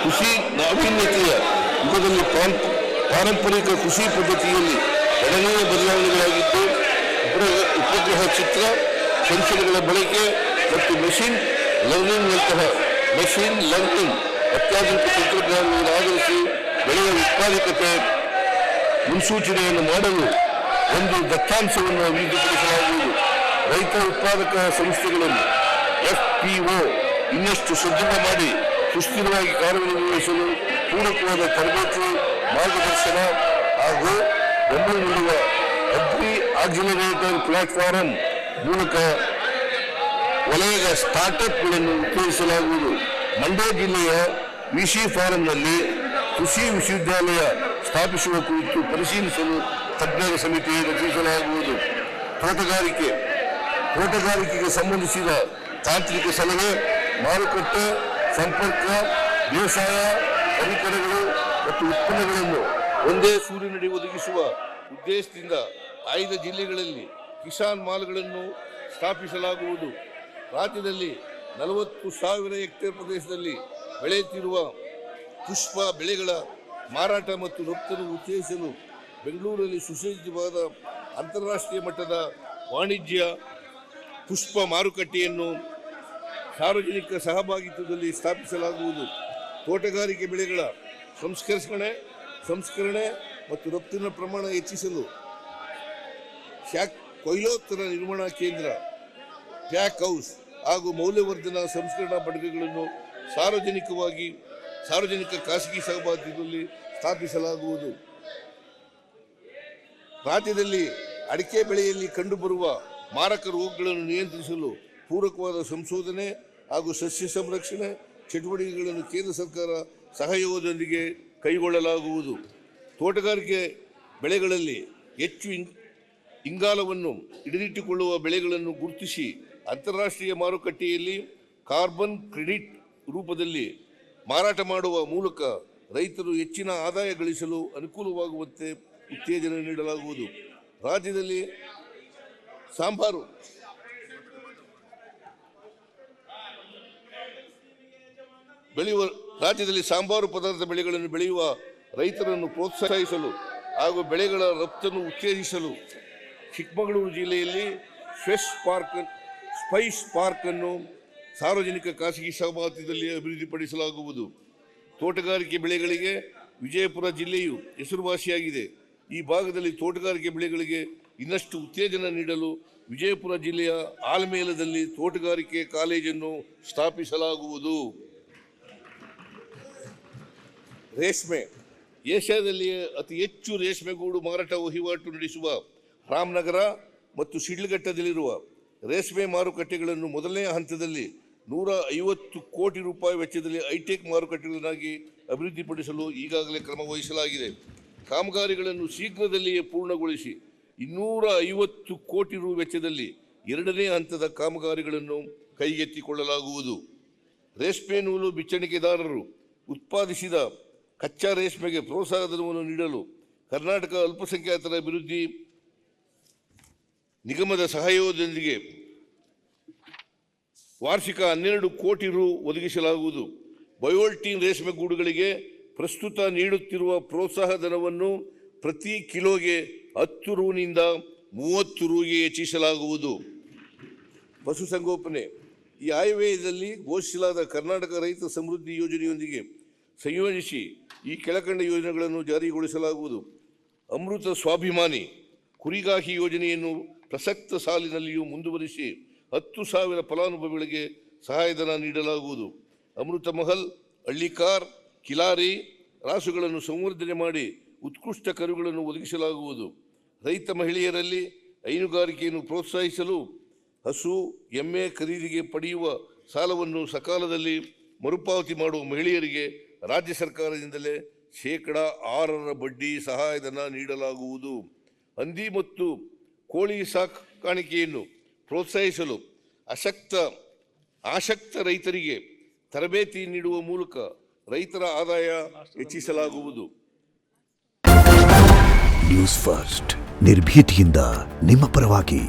ಕೃಷಿ ನಾವೀನ್ಯತೆಯ ಯುಗದಲ್ಲಿ ಪಾರಂಪರಿಕ ಕೃಷಿ ಪದ್ಧತಿಯಲ್ಲಿ ಗಣನೀಯ ಬದಲಾವಣೆಗಳಾಗಿದ್ದು ಉಪಗ್ರಹ ಚಿತ್ರ ಸೆನ್ಸರ್ಗಳ ಬಳಕೆ ಮತ್ತು ಮೆಷಿನ್ ಲರ್ನಿಂಗ್ನಂತಹ ಅತ್ಯಾಧುನಿಕ ತಂತ್ರಜ್ಞಾನವನ್ನು ಆಧರಿಸಿ ಬೆಳೆಯ ಉತ್ಪಾದಕತೆ ಮುನ್ಸೂಚನೆಯನ್ನು ಮಾಡಲು ಒಂದು ದತ್ತಾಂಶವನ್ನು ಅಭಿವೃದ್ಧಿಪಡಿಸಲಾಗುವುದು. ರೈತ ಉತ್ಪಾದಕ ಸಂಸ್ಥೆಗಳನ್ನು FPO ಇನ್ನಷ್ಟು ಸದೃಢ ಮಾಡಿ ಸುಸ್ಥಿರವಾಗಿ ಕಾರ್ಯನಿರ್ವಹಿಸಲು ಪೂರಕವಾದ ತರಬೇತಿ, ಮಾರ್ಗದರ್ಶನ ಹಾಗೂ ಬೆಂಬಲ ನೀಡುವ ಅಗ್ರಿ ಆಕ್ಸಿಲರೇಟರ್ ಪ್ಲಾಟ್ಫಾರಂ ಮೂಲಕ ವಲಯದ ಸ್ಟಾರ್ಟ್ಅಪ್ಗಳನ್ನು ಉತ್ತೇಜಿಸಲಾಗುವುದು. ಮಂಡ್ಯ ಜಿಲ್ಲೆಯ ವಿಸಿ ಫಾರಂನಲ್ಲಿ ಕೃಷಿ ವಿಶ್ವವಿದ್ಯಾಲಯ ಸ್ಥಾಪಿಸುವ ಕುರಿತು ಪರಿಶೀಲಿಸಲು ತಜ್ಞರ ಸಮಿತಿ ರಚಿಸಲಾಗುವುದು. ತೋಟಗಾರಿಕೆಗೆ ಸಂಬಂಧಿಸಿದ ತಾಂತ್ರಿಕ ಸಲಹೆ, ಮಾರುಕಟ್ಟೆ ಸಂಪರ್ಕ, ಬೇಸಾಯ ಪರಿಕರಗಳು ಮತ್ತು ಉತ್ಪನ್ನಗಳನ್ನು ಒಂದೇ ಸೂರಿನಡಿ ಒದಗಿಸುವ ಉದ್ದೇಶದಿಂದ ಆಯ್ದ ಜಿಲ್ಲೆಗಳಲ್ಲಿ ಕಿಸಾನ್ ಮಾಲ್ಗಳನ್ನು ಸ್ಥಾಪಿಸಲಾಗುವುದು. ರಾಜ್ಯದಲ್ಲಿ 40,000 ಹೆಕ್ಟೇರ್ ಪ್ರದೇಶದಲ್ಲಿ ಬೆಳೆಯುತ್ತಿರುವ ಪುಷ್ಪ ಬೆಳೆಗಳ ಮಾರಾಟ ಮತ್ತು ರಫ್ತನ್ನು ಉತ್ತೇಜಿಸಲು ಬೆಂಗಳೂರಲ್ಲಿ ಸುಸಜ್ಜಿತವಾದ ಅಂತಾರಾಷ್ಟ್ರೀಯ ಮಟ್ಟದ ವಾಣಿಜ್ಯ ಪುಷ್ಪ ಮಾರುಕಟ್ಟೆಯನ್ನು ಸಾರ್ವಜನಿಕ ಸಹಭಾಗಿತ್ವದಲ್ಲಿ ಸ್ಥಾಪಿಸಲಾಗುವುದು. ತೋಟಗಾರಿಕೆ ಬೆಳೆಗಳ ಸಂಸ್ಕರಣೆ ಮತ್ತು ರಫ್ತಿನ ಪ್ರಮಾಣ ಹೆಚ್ಚಿಸಲು ಕೊಯ್ಲೋತ್ತರ ನಿರ್ವಹಣಾ ಕೇಂದ್ರ, ಪ್ಯಾಕ್ ಹೌಸ್ ಹಾಗೂ ಮೌಲ್ಯವರ್ಧನಾ ಸಂಸ್ಕರಣಾ ಘಟಕಗಳನ್ನು ಸಾರ್ವಜನಿಕ ಖಾಸಗಿ ಸಹಭಾಗಿತ್ವದಲ್ಲಿ ಸ್ಥಾಪಿಸಲಾಗುವುದು. ರಾಜ್ಯದಲ್ಲಿ ಅಡಿಕೆ ಬೆಳೆಯಲ್ಲಿ ಕಂಡುಬರುವ ಮಾರಕ ರೋಗಗಳನ್ನು ನಿಯಂತ್ರಿಸಲು ಪೂರಕವಾದ ಸಂಶೋಧನೆ ಹಾಗೂ ಸಸ್ಯ ಸಂರಕ್ಷಣೆ ಚಟುವಟಿಕೆಗಳನ್ನು ಕೇಂದ್ರ ಸರ್ಕಾರ ಸಹಯೋಗದೊಂದಿಗೆ ಕೈಗೊಳ್ಳಲಾಗುವುದು. ತೋಟಗಾರಿಕೆ ಬೆಳೆಗಳಲ್ಲಿ ಹೆಚ್ಚು ಇಂಗಾಲವನ್ನು ಹಿಡಿದಿಟ್ಟುಕೊಳ್ಳುವ ಬೆಳೆಗಳನ್ನು ಗುರುತಿಸಿ ಅಂತಾರಾಷ್ಟ್ರೀಯ ಮಾರುಕಟ್ಟೆಯಲ್ಲಿ ಕಾರ್ಬನ್ ಕ್ರೆಡಿಟ್ ರೂಪದಲ್ಲಿ ಮಾರಾಟ ಮಾಡುವ ಮೂಲಕ ರೈತರು ಹೆಚ್ಚಿನ ಆದಾಯ ಗಳಿಸಲು ಅನುಕೂಲವಾಗುವಂತೆ ಉತ್ತೇಜನ ನೀಡಲಾಗುವುದು. ರಾಜ್ಯದಲ್ಲಿ ಸಾಂಬಾರು ಪದಾರ್ಥ ಬೆಳೆಗಳನ್ನು ಬೆಳೆಯುವ ರೈತರನ್ನು ಪ್ರೋತ್ಸಾಹಿಸಲು ಹಾಗೂ ಬೆಳೆಗಳ ರಫ್ತನ್ನು ಉತ್ತೇಜಿಸಲು ಚಿಕ್ಕಮಗಳೂರು ಜಿಲ್ಲೆಯಲ್ಲಿ ಸ್ಪೈಸ್ ಪಾರ್ಕ್ ಅನ್ನು ಸಾರ್ವಜನಿಕ ಖಾಸಗಿ ಸಹಭಾಗಿತ್ವದಲ್ಲಿ ಅಭಿವೃದ್ಧಿಪಡಿಸಲಾಗುವುದು. ತೋಟಗಾರಿಕೆ ಬೆಳೆಗಳಿಗೆ ವಿಜಯಪುರ ಜಿಲ್ಲೆಯು ಹೆಸರುವಾಸಿಯಾಗಿದೆ. ಈ ಭಾಗದಲ್ಲಿ ತೋಟಗಾರಿಕೆ ಬೆಳೆಗಳಿಗೆ ಇನ್ನಷ್ಟು ಉತ್ತೇಜನ ನೀಡಲು ವಿಜಯಪುರ ಜಿಲ್ಲೆಯ ಆಲ್ಮೇಲದಲ್ಲಿ ತೋಟಗಾರಿಕೆ ಕಾಲೇಜನ್ನು ಸ್ಥಾಪಿಸಲಾಗುವುದು. ರೇಷ್ಮೆ ಏಷ್ಯಾದಲ್ಲಿಯೇ ಅತಿ ಹೆಚ್ಚು ರೇಷ್ಮೆಗೂಡು ಮಾರಾಟ ವಹಿವಾಟು ನಡೆಸುವ ರಾಮನಗರ ಮತ್ತು ಶಿಡ್ಲಘಟ್ಟದಲ್ಲಿರುವ ರೇಷ್ಮೆ ಮಾರುಕಟ್ಟೆಗಳನ್ನು ಮೊದಲನೇ ಹಂತದಲ್ಲಿ 150 ಕೋಟಿ ರೂಪಾಯಿ ವೆಚ್ಚದಲ್ಲಿ ಹೈಟೆಕ್ ಮಾರುಕಟ್ಟೆಗಳನ್ನಾಗಿ ಅಭಿವೃದ್ಧಿಪಡಿಸಲು ಈಗಾಗಲೇ ಕ್ರಮ ವಹಿಸಲಾಗಿದೆ. ಕಾಮಗಾರಿಗಳನ್ನು ಶೀಘ್ರದಲ್ಲಿಯೇ ಪೂರ್ಣಗೊಳಿಸಿ 250 ಕೋಟಿ ರು ವೆಚ್ಚದಲ್ಲಿ 2ನೇ ಹಂತದ ಕಾಮಗಾರಿಗಳನ್ನು ಕೈಗೆತ್ತಿಕೊಳ್ಳಲಾಗುವುದು. ರೇಷ್ಮೆ ನೂಲು ಬಿಚ್ಚಣಿಕೆದಾರರು ಉತ್ಪಾದಿಸಿದ ಕಚ್ಚಾ ರೇಷ್ಮೆಗೆ ಪ್ರೋತ್ಸಾಹಧನವನ್ನು ನೀಡಲು ಕರ್ನಾಟಕ ಅಲ್ಪಸಂಖ್ಯಾತರ ಅಭಿವೃದ್ಧಿ ನಿಗಮದ ಸಹಯೋಗದೊಂದಿಗೆ ವಾರ್ಷಿಕ 12 ಕೋಟಿ ರು ಒದಗಿಸಲಾಗುವುದು. ಬಯೋಲ್ಟೀನ್ ರೇಷ್ಮೆ ಗೂಡುಗಳಿಗೆ ಪ್ರಸ್ತುತ ನೀಡುತ್ತಿರುವ ಪ್ರೋತ್ಸಾಹ ಧನವನ್ನು ಪ್ರತಿ ಕಿಲೋಗೆ 10 ರುನಿಂದ 30 ರುಗೆ ಹೆಚ್ಚಿಸಲಾಗುವುದು. ಪಶುಸಂಗೋಪನೆ ಈ ಆಯವ್ಯಯದಲ್ಲಿ ಘೋಷಿಸಲಾದ ಕರ್ನಾಟಕ ರೈತ ಸಮೃದ್ಧಿ ಯೋಜನೆಯೊಂದಿಗೆ ಸಂಯೋಜಿಸಿ ಈ ಕೆಳಕಂಡ ಯೋಜನೆಗಳನ್ನು ಜಾರಿಗೊಳಿಸಲಾಗುವುದು. ಅಮೃತ ಸ್ವಾಭಿಮಾನಿ ಕುರಿಗಾಹಿ ಯೋಜನೆಯನ್ನು ಪ್ರಸಕ್ತ ಸಾಲಿನಲ್ಲಿಯೂ ಮುಂದುವರಿಸಿ 10,000 ಫಲಾನುಭವಿಗಳಿಗೆ ಸಹಾಯಧನ ನೀಡಲಾಗುವುದು. ಅಮೃತ ಮಹಲ್, ಹಳ್ಳಿಕಾರ್, ಕಿಲಾರಿ ರಾಸುಗಳನ್ನು ಸಂವರ್ಧನೆ ಮಾಡಿ ಉತ್ಕೃಷ್ಟ ಕರುಗಳನ್ನು ಒದಗಿಸಲಾಗುವುದು. ರೈತ ಮಹಿಳೆಯರಲ್ಲಿ ಹೈನುಗಾರಿಕೆಯನ್ನು ಪ್ರೋತ್ಸಾಹಿಸಲು ಹಸು, ಎಮ್ಮೆ ಖರೀದಿಗೆ ಪಡೆಯುವ ಸಾಲವನ್ನು ಸಕಾಲದಲ್ಲಿ ಮರುಪಾವತಿ ಮಾಡುವ ಮಹಿಳೆಯರಿಗೆ ರಾಜ್ಯ ಸರ್ಕಾರದಿಂದಲೇ 6% ಬಡ್ಡಿ ಸಹಾಯಧನ ನೀಡಲಾಗುವುದು. ಹಂದಿ ಮತ್ತು ಕೋಳಿ ಸಾಕಾಣಿಕೆಯನ್ನು ಪ್ರೋತ್ಸಾಹಿಸಲು ಆಸಕ್ತ ರೈತರಿಗೆ ತರಬೇತಿ ನೀಡುವ ಮೂಲಕ ರೈತರ ಆದಾಯ ಹೆಚ್ಚಿಸಲಾಗುವುದು. ನ್ಯೂಸ್ ಫಸ್ಟ್ ನಿರ್ಭೀತಿಯಿಂದ ನಿಮ್ಮ ಪರವಾಗಿ.